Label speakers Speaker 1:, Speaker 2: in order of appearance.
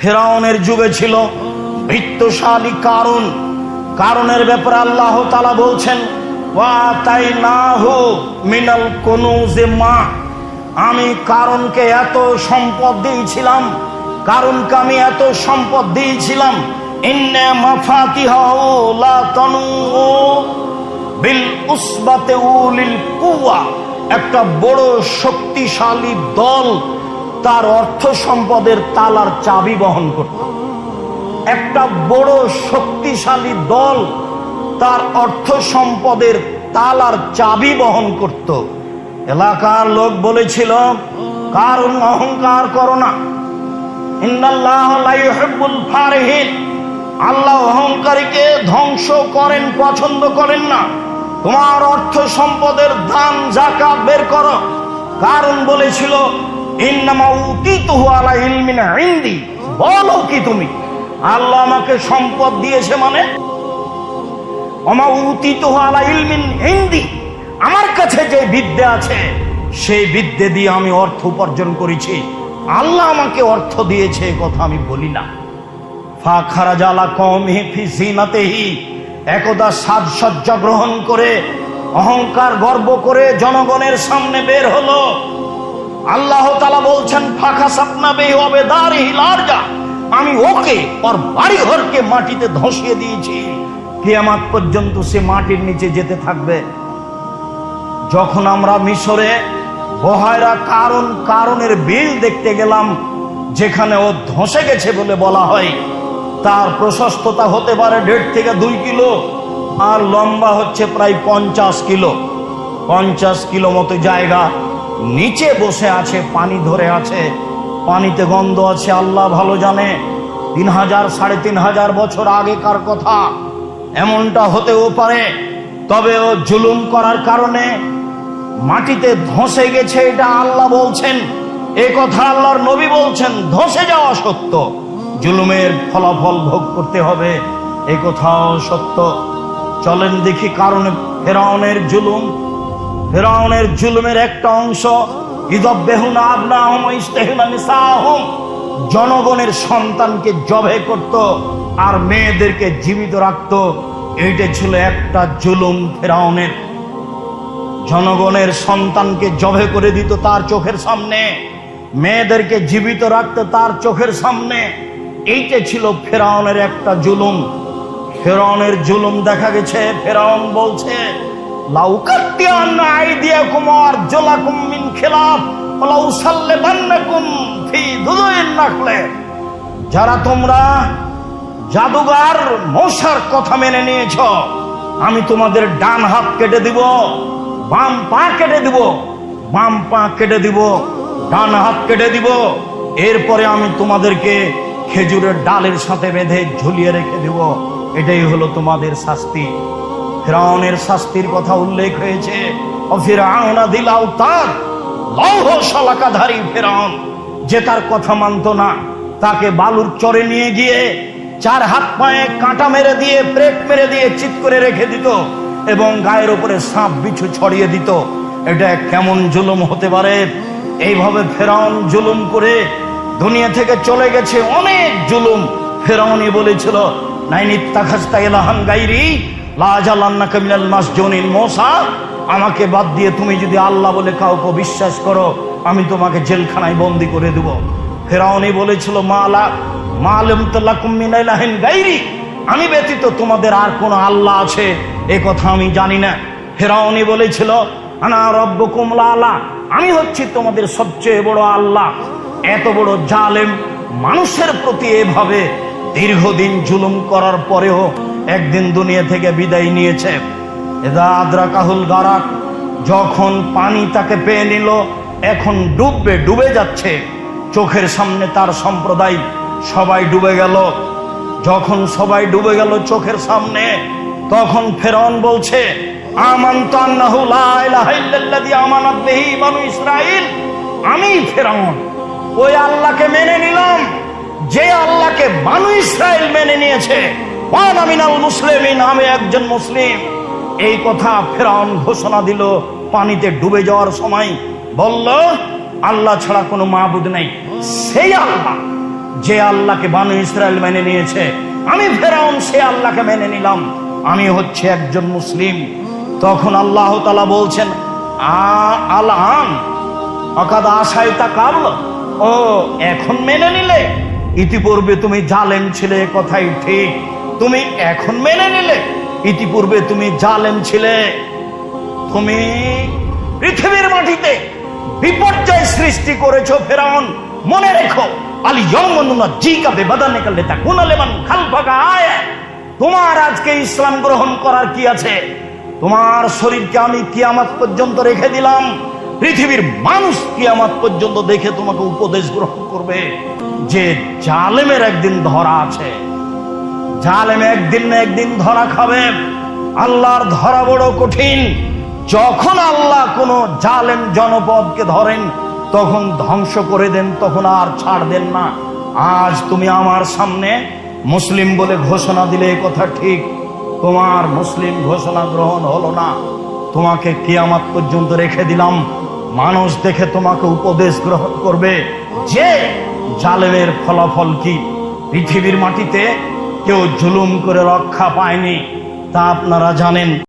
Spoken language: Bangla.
Speaker 1: ফেরাউনের যুগে ছিল বিত্তশালী কারুন। কারুনের ব্যাপারে আল্লাহ তাআলা বলছেন, ওয়া তাইনাহু মিনাল কুনুজে মা, আমি কারুনকে এত সম্পদ দিয়েছিলাম, কারুনকে আমি এত সম্পদ দিয়েছিলাম, ইন্না মাফাতিহাহু লা তানু বিল উসবাতি উলিল কুওয়া, একটা বড় শক্তিশালী দল তার অর্থ সম্পদের তালার চাবি বহন করত। একটা বড় শক্তিশালী দল তার অর্থ সম্পদের তালার চাবি বহন করত। এলাকার লোক বলেছিল, কারণ অহংকার করো না, ইন্নাল্লাহা লা ইউহিব্বুল ফারিহিন, আল্লাহ অহংকারীকে ধ্বংস করেন, পছন্দ করেন না। তোমার অর্থ সম্পদের দান যাকাত বের করো। কারণ বলেছিল, ইন্নামা উতিতুহু আলা ইলমিন ইনদি, বলো কি তুমি আল্লাহ আমাকে সম্পদ দিয়েছে মানে? ওমা উতিতুহু আলা ইলমিন ইনদি, আমার কাছে যে বিদ্যা আছে সেই বিদ্যা দিয়ে আমি অর্থ উপার্জন করেছি, আল্লাহ আমাকে অর্থ দিয়েছে এ কথা আমি বলি না। ফাখারাজা আলা কওমিহি ফি জিনাতিহি, একদা সাজসজ্জা গ্রহণ করে অহংকার গর্ব করে জনগণের সামনে বের হলো। আল্লাহ তাআলা বলছেন, ফাখাসাফনা বিহি ওয়া বিদারিহিল আরজা, আমি ওকে ওর বাড়ি ঘরকে মাটিতে ধসিয়ে দিয়েছি, কিয়ামত পর্যন্ত সে মাটির নিচে যেতে থাকবে। যখন আমরা মিশরে বহায়রা কারুনের বিল দেখতে গেলাম, যেখানে ও ধসে গেছে বলে বলা হয়, তার প্রশস্ততা হতে পারে 1.5 থেকে 2 কিলো, আর লম্বা হচ্ছে প্রায় 50 কিলো। 50 কিলো মতো জায়গা, নিচে বসে আছে, পানি ধরে আছে, পানিতে গন্ধ আছে, আল্লাহ ভালো জানে 3000 3500 বছর আগেকার কথা, এমনটা হতেও পারে। তবে ও জুলুম করার কারণে মাটিতে ধসে গেছে, এটা আল্লাহ বলছেন, এ কথা আল্লাহর নবী বলছেন। ধসে যাওয়া সত্য, জুলুমের ফলাফল ভোগ করতে হবে, এ কথাও সত্য। চলেন দেখি কারণ ফেরাউনের জুলুম। ফেরাউনের জুলুমের একটা অংশ, ইযাবহুনা আবনাহুম ওয়া ইস্তাহয়ুনা নিসাহুম, জনগণের সন্তানকে জবে করত আর মেয়েদেরকে জীবিত রাখত। এইটা ছিল একটা জুলুম ফেরাউনের। জনগণের সন্তানকে জবে করে দিত তার চোখের সামনে, মেয়েদেরকে জীবিত রাখত তার চোখের সামনে। এইটা ছিল ফেরাউনের একটা জুলুম। ফেরাউনের জুলুম দেখা গেছে, ফেরাউন বলছে, লাউকাত্তিয়ান্না আইদিয়াকুম ওয়া আরজুলাকুম মিন খিলাফ ওয়া লাউসাল্লিবান্নাকুম ফি দুদুইন নাখলে, যারা তোমরা জাদুগার মশার কথা মেনে নিয়েছ, আমি তোমাদের ডান হাত কেটে দিব, বাম পা কেটে দিব, বাম পা কেটে দিব, ডান হাত কেটে দিব, এরপরে আমি তোমাদেরকে খেজুরের ডালের সাথে বেঁধে ঝুলিয়ে রেখে দেব, এটাই হলো তোমাদের শাস্তি। ফিরআউনের শাস্তির কথা উল্লেখ হয়েছে, ফিরআউনা দিল আওতাদ, লৌহ শলাকাধারী ফিরআউন, যে তার কথা মানত না, তাকে বালুর চরে নিয়ে গিয়ে 4 হাত পায়ে কাঁটা মেরে দিয়ে, প্রেট মেরে দিয়ে চিৎ করে রেখে দিত এবং গায়ের উপরে সাপ বিছু ছড়িয়ে দিত। এটা কেমন জুলুম হতে পারে? এইভাবে ফেরাউন জুলুম করে দুনিয়া থেকে চলে গেছে। অনেক জুলুম ফেরাউনই বলেছিল, নাইনিত্তাখাস্তা ইলাহান গায়রি লাজালান্নাকা মিনাল মাসজুনিন, মুসা, আমাকে বাদ দিয়ে তুমি যদি আল্লাহ বলে কাউকে বিশ্বাস করো, আমি তোমাকে জেলখানায় বন্দি করে দেব। ফেরাউনই বলেছিল, মালাকুম মিন ইলাহিন গায়রি, আমি ব্যতীত তোমাদের আর কোন আল্লাহ আছে এ কথা আমি জানি না। ফেরাউনই বলেছিল, আনা রব্বুকুম লালা, আমি হচ্ছি তোমাদের সবচেয়ে বড় আল্লাহ। এত বড় জালেম মানুষের প্রতি এভাবে দীর্ঘদিন জুলুম করার পরেও একদিন দুনিয়া থেকে বিদায় নিয়েছে। এদা আদ্রাকাহুল গারাক, যখন পানি তাকে পেয়ে নিল, এখন ডুবে যাচ্ছে, চোখের সামনে তার সম্প্রদায় সবাই ডুবে গেল। যখন সবাই ডুবে গেল চোখের সামনে, তখন ফেরাউন বলছে, আমানতু আন্নাহু লা ইলাহা ইল্লাল্লাযী আমানাত বিহি বানু ইসরাঈল, আমি ফেরাউন ওই আল্লাহকে মেনে নিলাম যে আল্লাহকে বানু ইসরাইল মেনে নিয়েছে, ওয়ানা মিনাল মুসলিমিন, আমি একজন মুসলিম। এই কথা ফেরাউন ঘোষণা দিল পানিতে ডুবে যাওয়ার সময়। বলল, আল্লাহ ছাড়া কোনো মাবুদ নেই। সেই আল্লাহ যে আল্লাহকে বানু ইসরায়েল মেনে নিয়েছে, আমি ফেরাউন সে আল্লাহকে মেনে নিলাম, আমি হচ্ছে একজন মুসলিম। তখন আল্লাহ তাআলা বলছেন আলআন আকাদ আশাইতা কাবল, ও এখন মেনে নিলে? ইতিপূর্বে তুমি জালেম ছিলে, কথাই ঠিক, তুমি এখন মেনে নিলে, ইতিপূর্বে তুমি জালেম ছিলে। তুমি পৃথিবীর মাটিতে বিপর্যয় সৃষ্টি করেছো ফেরাউন, মনে রেখো আল ইয়াউমা নুনাজ্জিকা বিবাদানিকা লিতাকুনা লিমান খালফাকা আয়া। তোমার আজকে ইসলাম গ্রহণ করার কি আছে? তোমার শরীরকে আমি কিয়ামত পর্যন্ত রেখে দিলাম, পৃথিবীর মানুষ কিয়ামত পর্যন্ত দেখে তোমাকে উপদেশ গ্রহণ করবে যে জালেমের একদিন ধরা আছে, জালেম একদিন না একদিন ধরা খাবে। আল্লাহর ধরা বড় কঠিন। যখন আল্লাহ কোন জালেম জনপদকে ধরেন তখন ধ্বংস করে দেন, তখন আর ছাড় দেন না। আজ তুমি আমার সামনে মুসলিম বলে ঘোষণা দিলে, কথা ঠিক, তোমার মুসলিম ঘোষণা গ্রহণ হলো না, তোমাকে কিয়ামত পর্যন্ত রেখে দিলাম। মানুষ দেখে তোমাকে উপদেশ গ্রহণ করবে যে জালেমের ফলাফল কি। পৃথিবীর মাটিতে কেউ জুলুম করে রক্ষা পায়নি, তা আপনারা জানেন।